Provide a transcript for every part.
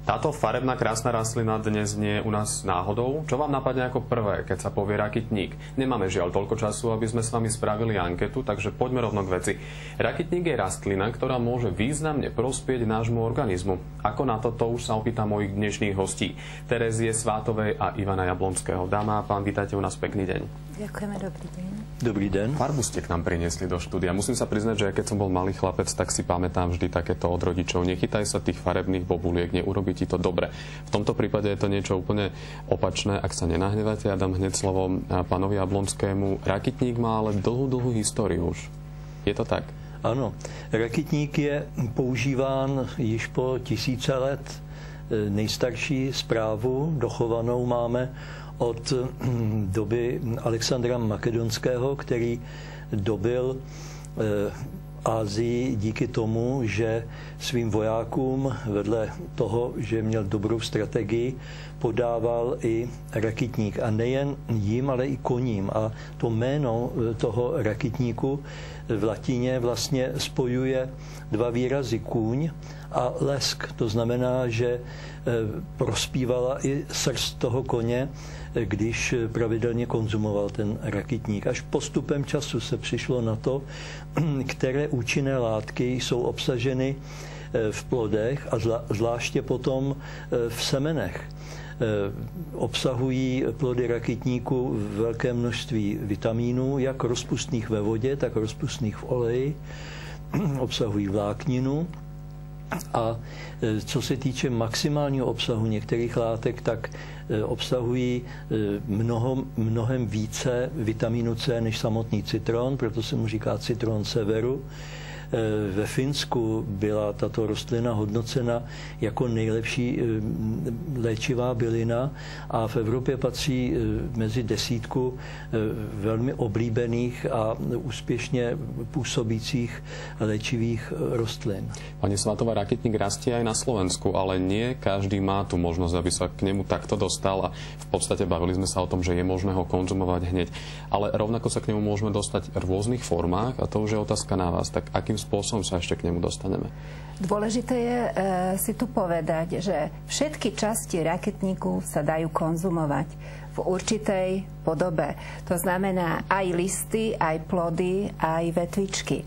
Táto farebná krásna rastlina dnes nie je u nás náhodou. Čo vám napadne ako prvé, keď sa povie rakitník? Nemáme žiaľ toľko času, aby sme s vami spravili anketu, takže poďme rovno k veci. Rakitník je rastlina, ktorá môže významne prospieť nášmu organizmu. Ako na to už sa opýtam mojich dnešných hostí. Terezie Svátovej a Ivana Jablonského. Dáma a pán, vítajte u nás, pekný deň. Ďakujeme, dobrý deň. Dobrý deň. Farbu ste k nám priniesli do štúdia. Musím sa priznať, že keď som bol malý chlapec, tak si pamätám vždy takéto od rodičov. Nechytaj sa tých farebných bobuliek, neurobí ti to dobre. V tomto prípade je to niečo úplne opačné. Ak sa nenahnevate, ja dám hneď slovo pánovi Jablonskému. Rakitník má ale dlhú históriu už. Je to tak? Ano. Rakitník je používán již po tisíce let. Nejstarší zprávu dochovanou máme od doby Alexandra Makedonského, který dobyl Asii díky tomu, že svým vojákům vedle toho, že měl dobrou strategii, podával i rakitník. A nejen jim, ale i koním. A to jméno toho rakitníku v latině vlastně spojuje dva výrazy kůň a lesk. To znamená, že prospívala i srst toho koně, když pravidelně konzumoval ten rakitník. Až postupem času se přišlo na to, které účinné látky jsou obsaženy v plodech a zvláště potom v semenech. Obsahují plody rakitníku velké množství vitamínů, jak rozpustných ve vodě, tak rozpustných v oleji. Obsahují vlákninu. A co se týče maximálního obsahu některých látek, tak obsahují mnohem více vitamínu C než samotný citron, proto se mu říká citron severu. Ve Finsku byla tato rostlina hodnocena jako nejlepší léčivá bylina a v Evropě patří mezi desítku velmi oblíbených a úspěšně působících léčivých rostlin. Pani Svátová, rakitník rastie aj na Slovensku, ale nie každý má tu možnosť, aby sa k nemu takto dostal a v podstate bavili sme sa o tom, že je možné ho konzumovať hneď. Ale rovnako sa k nemu môžeme dostať v rôznych formách a to už je otázka na vás. Tak akým spôsobom sa ešte k nemu dostaneme? Dôležité je si tu povedať, že všetky časti rakitníku sa dajú konzumovať v určitej podobe. To znamená aj listy, aj plody, aj vetvičky.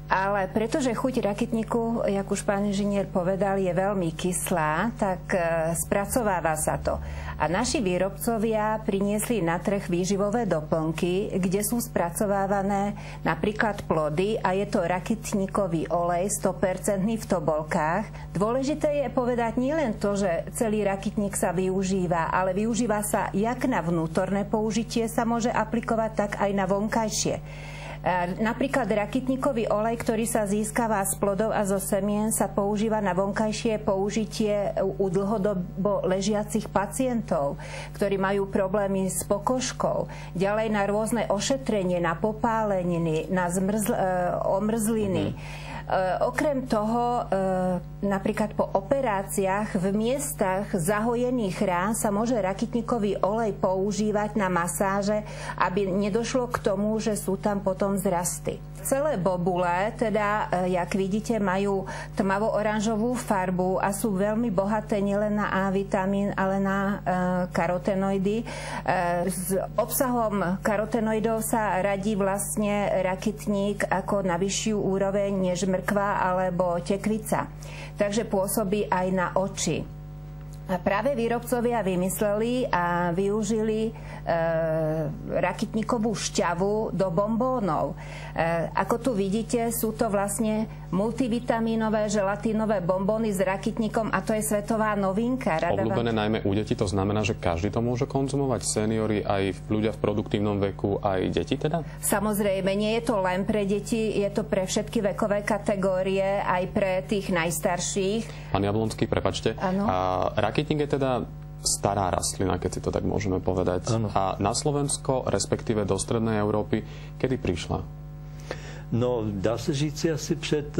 Ale pretože chuť rakitníku, jak už pán inžinier povedal, je veľmi kyslá, tak spracováva sa to. A naši výrobcovia priniesli na trh výživové doplnky, kde sú spracovávané napríklad plody a je to rakitníkový olej 100% v tobolkách. Dôležité je povedať nielen to, že celý rakitník sa využíva, ale využíva sa jak na vnútorné použitie sa môže aplikovať, tak aj na vonkajšie. Napríklad rakitníkový olej, ktorý sa získava z plodov a zo semien, sa používa na vonkajšie použitie u dlhodobo ležiacich pacientov, ktorí majú problémy s pokožkou. Ďalej na rôzne ošetrenie, na popáleniny, na omrzliny. Okrem toho, napríklad po operáciách v miestach zahojených rán sa môže rakitníkový olej používať na masáže, aby nedošlo k tomu, že sú tam potom zrasty. Celé bobule, teda, jak vidíte, majú tmavo-oranžovú farbu a sú veľmi bohaté nielen na A vitamín, ale na karotenoidy. S obsahom karotenoidov sa radí vlastne rakitník ako na vyššiu úroveň než mrkva alebo tekvica. Takže pôsobí aj na oči. A práve výrobcovia vymysleli a využili rakitníkovú šťavu do bombónov. Ako tu vidíte, sú to vlastne multivitamínové, želatínové bombóny s rakitníkom a to je svetová novinka. Obľúbené najmä u detí, to znamená, že každý to môže konzumovať? Seniori, aj ľudia v produktívnom veku, aj deti teda? Samozrejme, nie je to len pre deti, je to pre všetky vekové kategórie, aj pre tých najstarších. Pán Jablonský, prepáčte. Áno. Rakitník je teda stará rastlina, keď si to tak môžeme povedať. Ano. A na Slovensko, respektíve do strednej Európy, kedy prišla? No, dá se říct asi před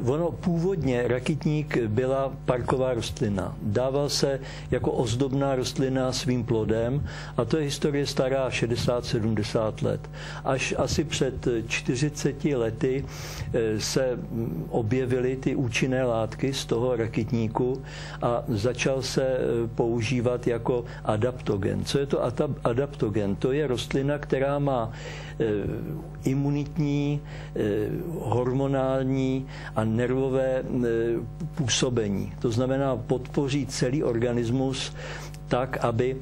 Ono původně rakitník byla parková rostlina. Dával se jako ozdobná rostlina svým plodem a to je historie stará 60-70 let. Až asi před 40 lety se objevily ty účinné látky z toho rakitníku a začal se používat jako adaptogen. Co je to adaptogen? To je rostlina, která má imunitní, hormonální a nervové působení. To znamená, podpoří celý organismus tak, aby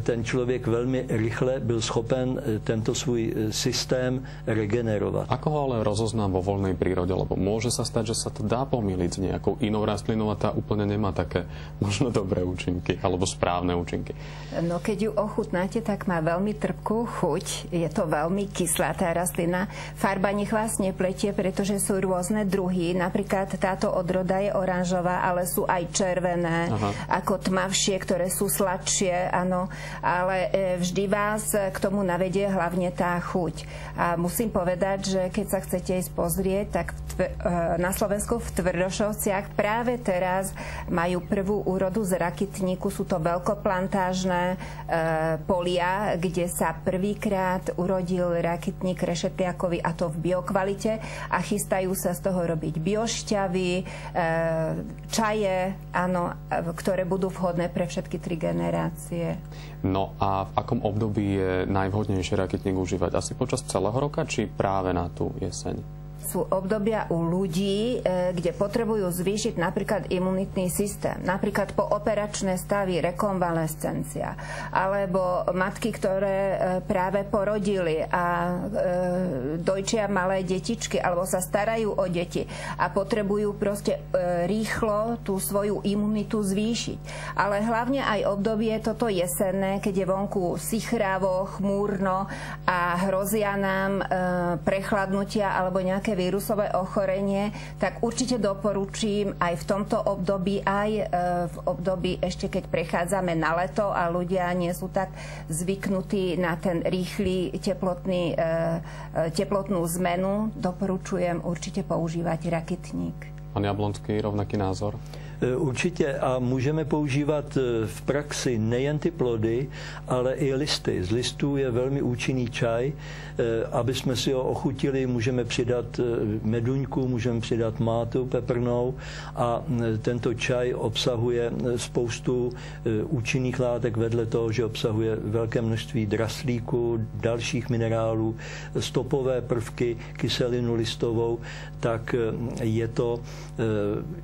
ten člověk velmi rychle byl schopen tento svůj systém regenerovat. Ako ho ale rozoznám vo voľnej prírode? Lebo môže sa stať, že sa to dá pomýliť s nejakou inou rastlinou a tá úplne nemá také možno dobré účinky alebo správne účinky. No keď ju ochutnáte, tak má veľmi trpkú chuť. Je to veľmi kyslá tá rastlina. Farba nech vás nepletie, pretože sú rôzne druhy. Napríklad táto odroda je oranžová, ale sú aj červené, ako tmavšie, ktoré sú sladšie, áno, ale vždy vás k tomu navedie hlavne tá chuť. A musím povedať, že keď sa chcete ísť pozrieť, tak na Slovensku v Tvrdošovciach práve teraz majú prvú úrodu z rakitníku. Sú to veľkoplantážne polia, kde sa prvýkrát urodil rakitník rešetliakový, a to v biokvalite, a chystajú sa z toho robiť biošťavy, čaje, áno, ktoré budú vhodné pre všetky 3 generácie. No a v akom období je najvhodnejšie rakitník užívať? Asi počas celého roka, či práve na tú jeseň? Sú obdobia u ľudí, kde potrebujú zvýšiť napríklad imunitný systém. Napríklad po operačné stavy, rekonvalescencia. Alebo matky, ktoré práve porodili a dojčia malé detičky, alebo sa starajú o deti a potrebujú proste rýchlo tú svoju imunitu zvýšiť. Ale hlavne aj obdobie toto jesenné, keď je vonku sichravo, chmúrno a hrozia nám prechladnutia alebo nejaké vírusové ochorenie, tak určite doporučím aj v tomto období, aj v období ešte keď prechádzame na leto a ľudia nie sú tak zvyknutí na ten rýchly teplotnú zmenu, doporučujem určite používať rakitník. Pán Jablonský, rovnaký názor? Určitě, a můžeme používat v praxi nejen ty plody, ale i listy. Z listů je velmi účinný čaj. Aby jsme si ho ochutili, můžeme přidat meduňku, můžeme přidat mátu peprnou a tento čaj obsahuje spoustu účinných látek vedle toho, že obsahuje velké množství draslíku, dalších minerálů, stopové prvky, kyselinu listovou, tak je to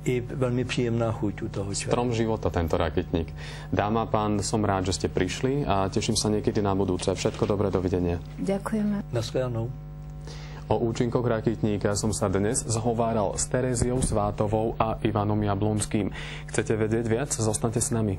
i velmi příjemná chuť u toho čaju. Strom života tento rakitník. Dáma, pán, som rád, že ste prišli a teším sa niekedy na budúce. Všetko dobré, dovidenia. Ďakujeme. Naschledanou. O účinkoch rakitníka som sa dnes zhováral s Tereziou Svátovou a Ivanom Jablonským. Chcete vedieť viac? Zostaňte s nami.